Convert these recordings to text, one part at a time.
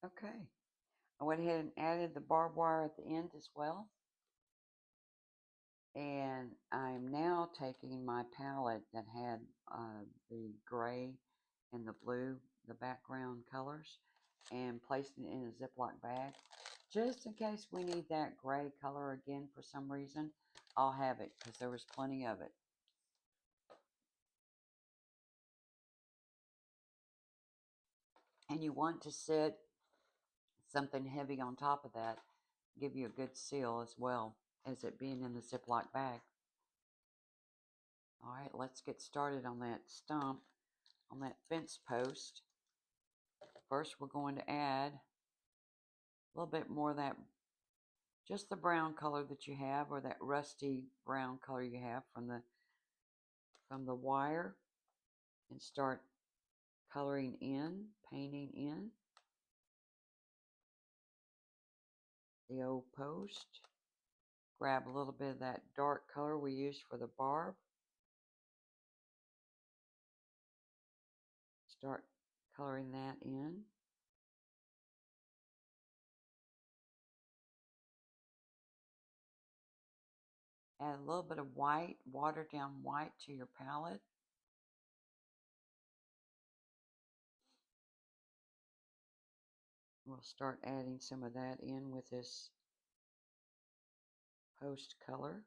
Okay. I went ahead and added the barbed wire at the end as well. And I'm now taking my palette that had the gray and the blue, the background colors, and placing it in a Ziploc bag. Just in case we need that gray color again for some reason, I'll have it because there was plenty of it. And you want to set something heavy on top of that, give you a good seal as well as it being in the Ziploc bag. All right, let's get started on that stump, on that fence post. First, we're going to add a little bit more of that, just the brown color that you have, or that rusty brown color you have from the wire, and start coloring in, painting in the old post. Grab a little bit of that dark color we used for the barb. Start coloring that in. Add a little bit of white, watered down white to your palette. We'll start adding some of that in with this post color.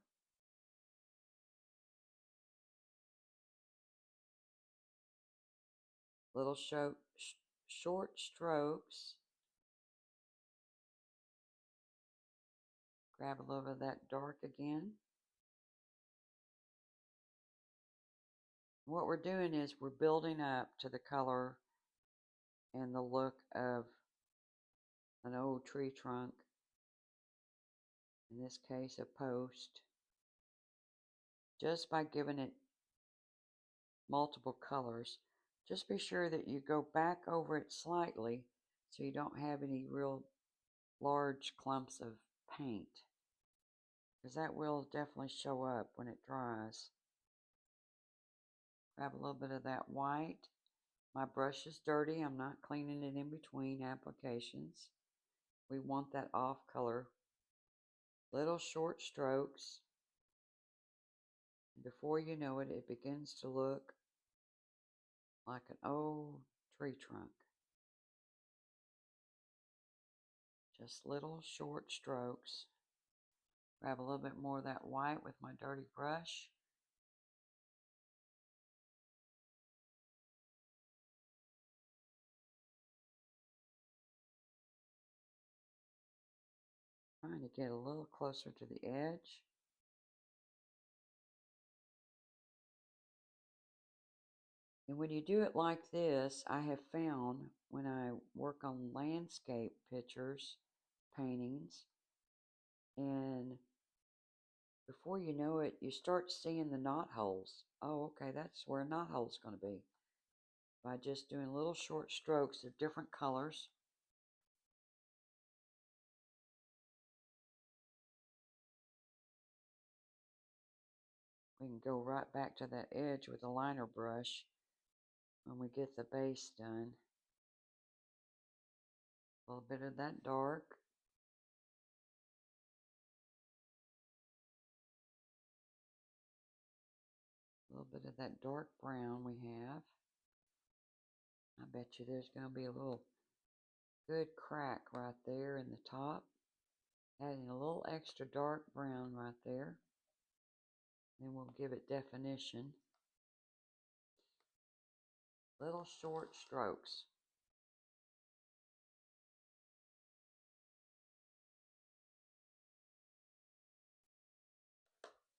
Little short strokes. Grab a little bit of that dark again. What we're doing is we're building up to the color and the look of an old tree trunk. In this case, a post. Just by giving it multiple colors. Just be sure that you go back over it slightly so you don't have any real large clumps of paint, because that will definitely show up when it dries. Grab a little bit of that white. My brush is dirty. I'm not cleaning it in between applications. We want that off color. Little short strokes. Before you know it, it begins to look like an old tree trunk. Just little short strokes. Grab a little bit more of that white with my dirty brush. Trying to get a little closer to the edge. And when you do it like this, I have found when I work on landscape pictures, paintings, and before you know it, you start seeing the knot holes. Oh, okay, that's where a knot hole's going to be. By just doing little short strokes of different colors. We can go right back to that edge with a liner brush when we get the base done. A little bit of that dark. A little bit of that dark brown we have. I bet you there's going to be a little good crack right there in the top. Adding a little extra dark brown right there. Then we'll give it definition. Little short strokes.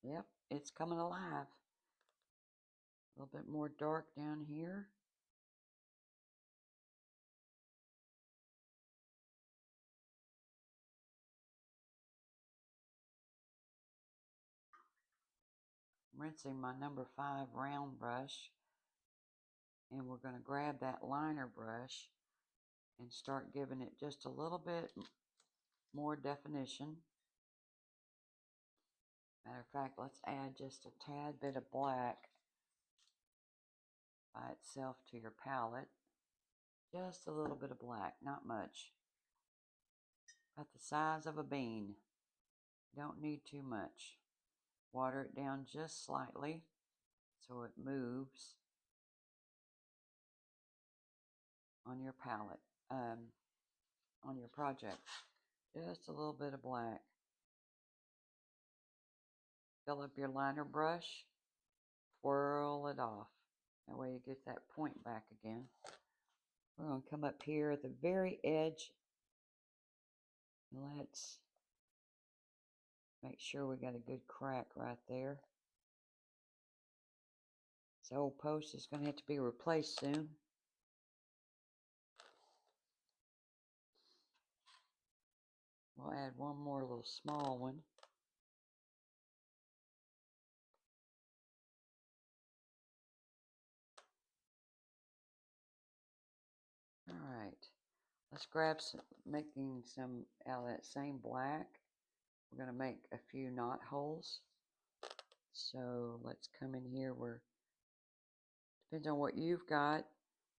Yep, it's coming alive. A little bit more dark down here. I'm rinsing my number 5 round brush. And we're going to grab that liner brush and start giving it just a little bit more definition. Matter of fact, let's add just a tad bit of black by itself to your palette. Just a little bit of black, not much. about the size of a bean. Don't need too much. Water it down just slightly so it moves on your palette, on your project. Just a little bit of black. Fill up your liner brush, twirl it off. That way you get that point back again. We're going to come up here at the very edge. Let's make sure we got a good crack right there. This old post is going to have to be replaced soon. We'll add one more little small one. Alright, let's grab some, making some out of that same black. We're going to make a few knot holes. So let's come in here where, depends on what you've got.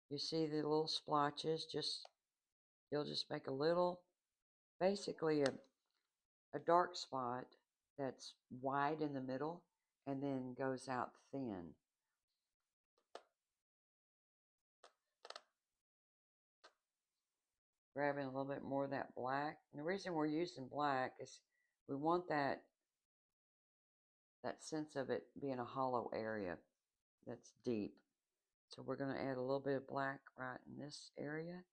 You see the little splotches, you'll just make a little, basically a dark spot that's wide in the middle and then goes out thin. Grabbing a little bit more of that black. And the reason we're using black is we want that sense of it being a hollow area that's deep. So we're going to add a little bit of black right in this area.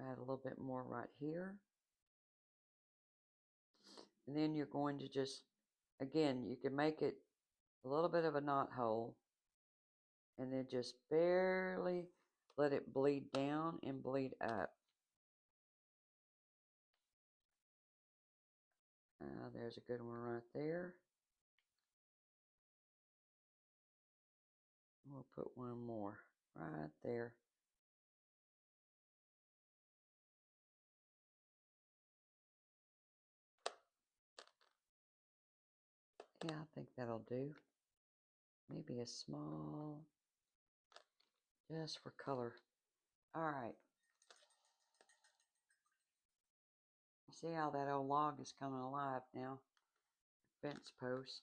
Add a little bit more right here. And then you're going to just, again, you can make it a little bit of a knot hole. And then just barely let it bleed down and bleed up. There's a good one right there. We'll put one more right there. Yeah, I think that'll do. Maybe a small, just for color. Alright. See how that old log is coming alive now? Fence post.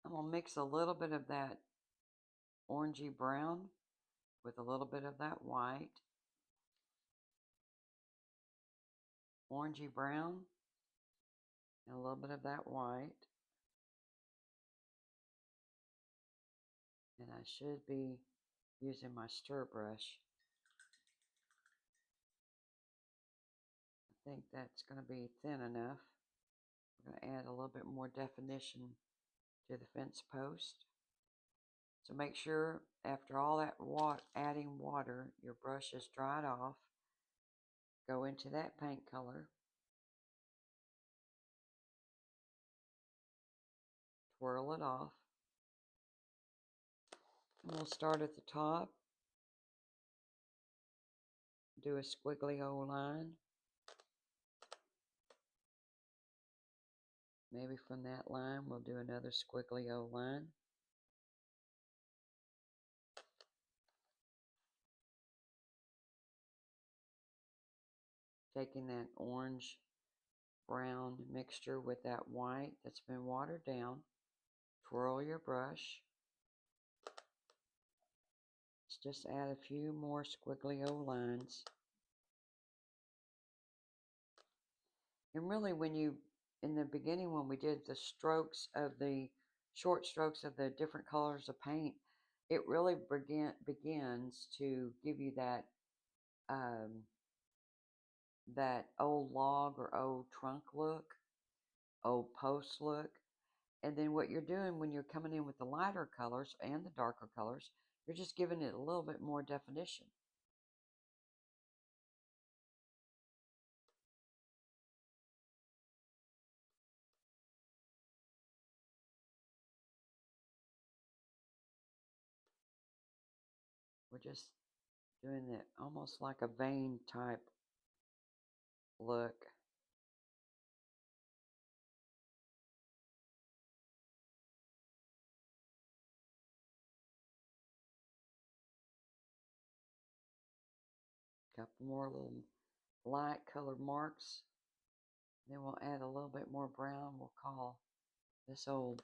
I'm going to mix a little bit of that orangey brown with a little bit of that white. Orangey brown and a little bit of that white. And I should be using my stir brush. I think that's going to be thin enough. We're going to add a little bit more definition to the fence post. So make sure after all that adding water, your brush is dried off. Go into that paint color. Twirl it off. And we'll start at the top. Do a squiggly old line. Maybe from that line we'll do another squiggly old line. Taking that orange brown mixture with that white that's been watered down. Twirl your brush. Let's just add a few more squiggly old lines. And really when you, in the beginning when we did the strokes of the, short strokes of the different colors of paint, it really begins to give you that, that old log or old trunk look, old post look. And then what you're doing when you're coming in with the lighter colors and the darker colors, you're just giving it a little bit more definition. We're just doing it almost like a vein type look. couple more little light colored marks. Then we'll add a little bit more brown. We'll call this old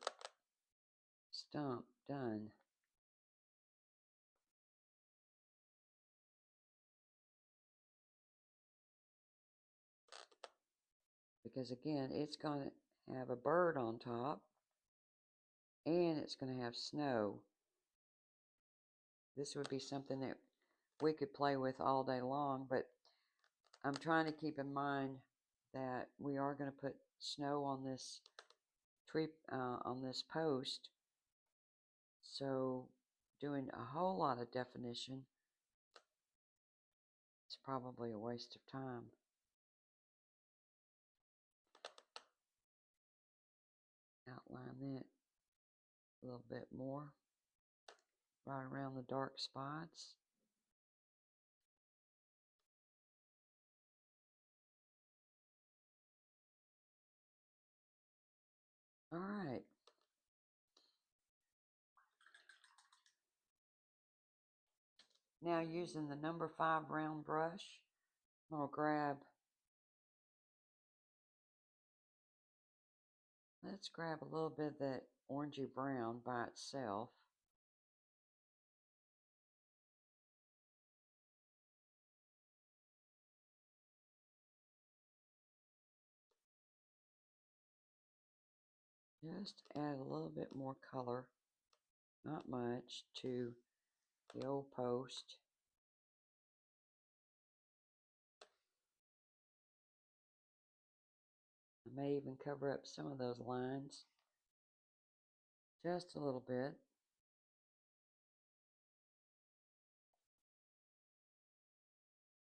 stump done. Because again, it's going to have a bird on top and it's going to have snow. This would be something that we could play with all day long, but I'm trying to keep in mind that we are going to put snow on this tree, on this post. So doing a whole lot of definition is probably a waste of time. Outline that a little bit more, right around the dark spots. All right. Now using the number 5 round brush, I'm going to grab, let's grab a little bit of that orangey brown by itself. Just add a little bit more color, not much, to the old post. I may even cover up some of those lines, just a little bit.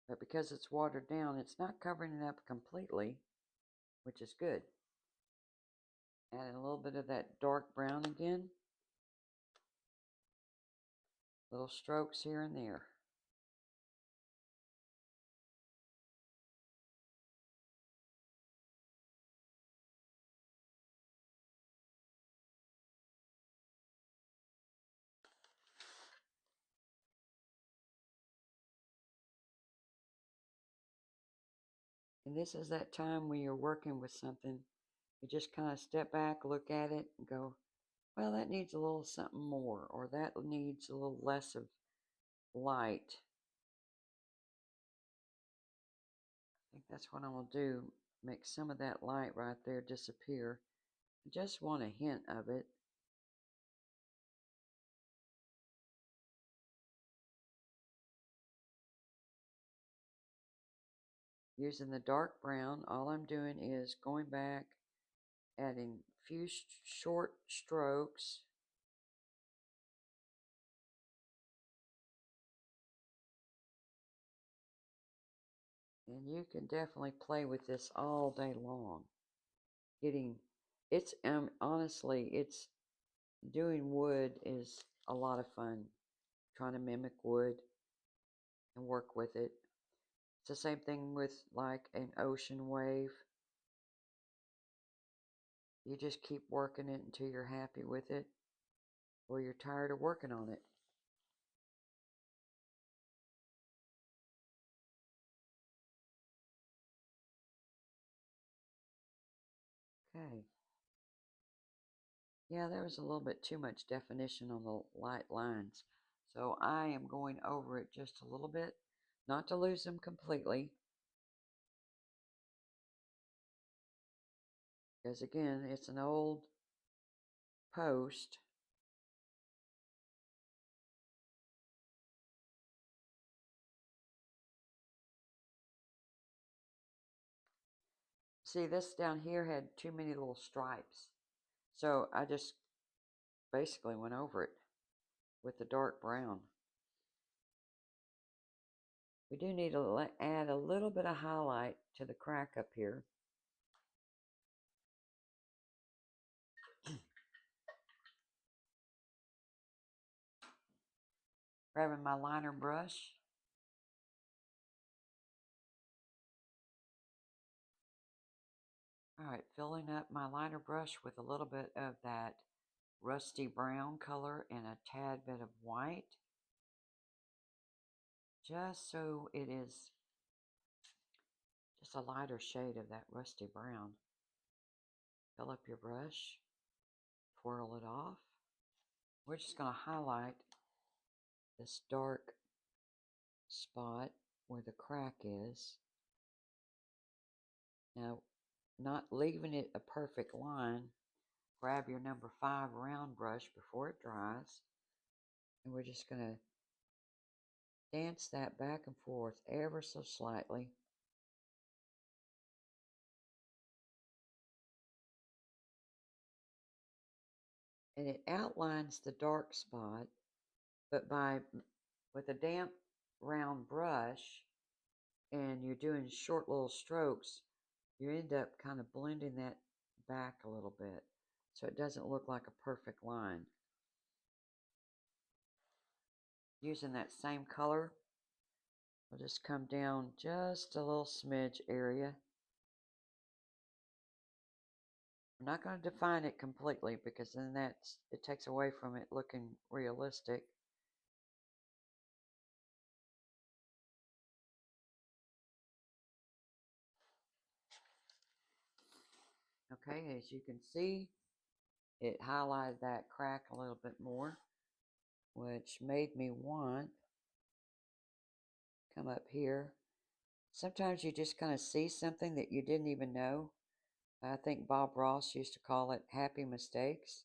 But because it's watered down, it's not covering it up completely, which is good. Add a little bit of that dark brown again. Little strokes here and there. And this is that time when you're working with something, you just kind of step back, look at it, and go, well, that needs a little something more, or that needs a little less of light. I think that's what I'm going to do. Make some of that light right there disappear. I just want a hint of it. Using the dark brown, all I'm doing is going back, adding a few short strokes. And you can definitely play with this all day long. It's honestly, it's doing wood is a lot of fun. Trying to mimic wood and work with it. It's the same thing with like an ocean wave. You just keep working it until you're happy with it, or you're tired of working on it. Okay. Yeah, there was a little bit too much definition on the light lines. So I am going over it just a little bit, not to lose them completely. Because again, it's an old post. See, this down here had too many little stripes. So I just basically went over it with the dark brown. We do need to add a little bit of highlight to the crack up here. Grabbing my liner brush. Alright, filling up my liner brush with a little bit of that rusty brown color and a tad bit of white. just so it is just a lighter shade of that rusty brown. Fill up your brush, twirl it off. We're just going to highlight this dark spot where the crack is. Now, not leaving it a perfect line, grab your number 5 round brush before it dries, and we're just going to dance that back and forth ever so slightly. And it outlines the dark spot, but with a damp round brush and you're doing short little strokes, you end up kind of blending that back a little bit so it doesn't look like a perfect line. Using that same color, we'll just come down just a little smidge area. I'm not going to define it completely because then it takes away from it looking realistic. Okay, as you can see, it highlighted that crack a little bit more, which made me want come up here. Sometimes you just kind of see something that you didn't even know. I think Bob Ross used to call it happy mistakes.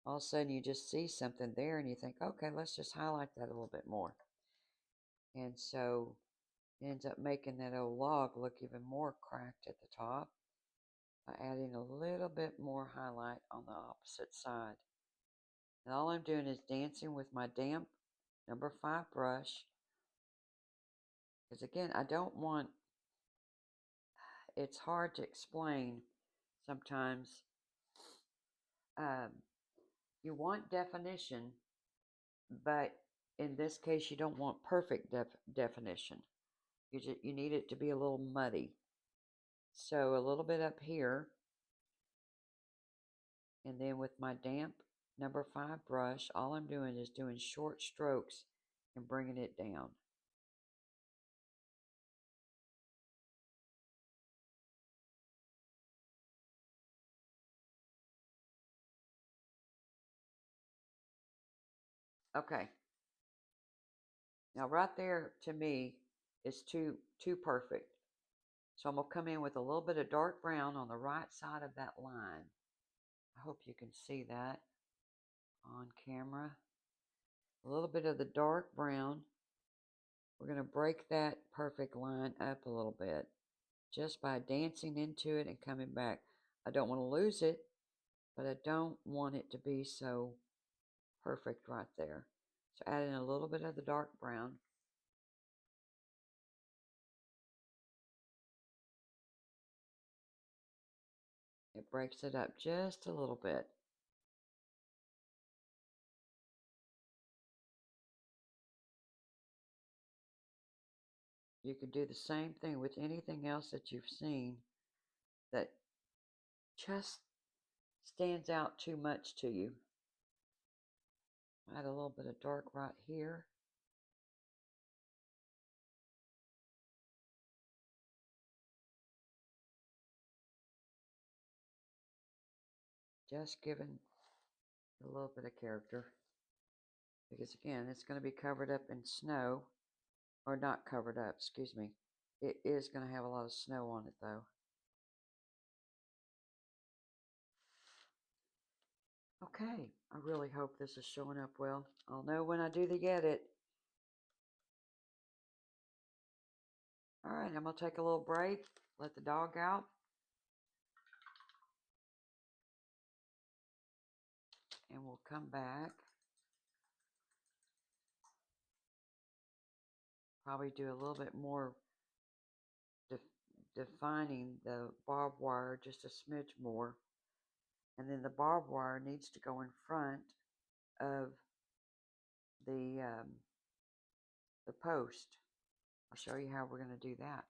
All of a sudden you just see something there and you think, okay, let's just highlight that a little bit more. And so it ends up making that old log look even more cracked at the top by adding a little bit more highlight on the opposite side. And all I'm doing is dancing with my damp number 5 brush. Because again, I don't want, it's hard to explain sometimes. You want definition, but in this case, you don't want perfect definition. You need it to be a little muddy. So a little bit up here, and then with my damp number 5 brush, all I'm doing is doing short strokes and bringing it down. Okay. Now right there to me is too perfect. So I'm going to come in with a little bit of dark brown on the right side of that line. I hope you can see that on camera. A little bit of the dark brown. We're going to break that perfect line up a little bit just by dancing into it and coming back. I don't want to lose it, but I don't want it to be so perfect right there. So add in a little bit of the dark brown. It breaks it up just a little bit. You can do the same thing with anything else that you've seen that just stands out too much to you. Add a little bit of dark right here. Just giving a little bit of character. Because again, it's going to be covered up in snow. Or not covered up, excuse me. It is going to have a lot of snow on it though. Okay, I really hope this is showing up well. I'll know when I do the edit. Alright, I'm going to take a little break, let the dog out. And we'll come back. Probably do a little bit more defining the barbed wire just a smidge more. And then the barbed wire needs to go in front of the post. I'll show you how we're going to do that.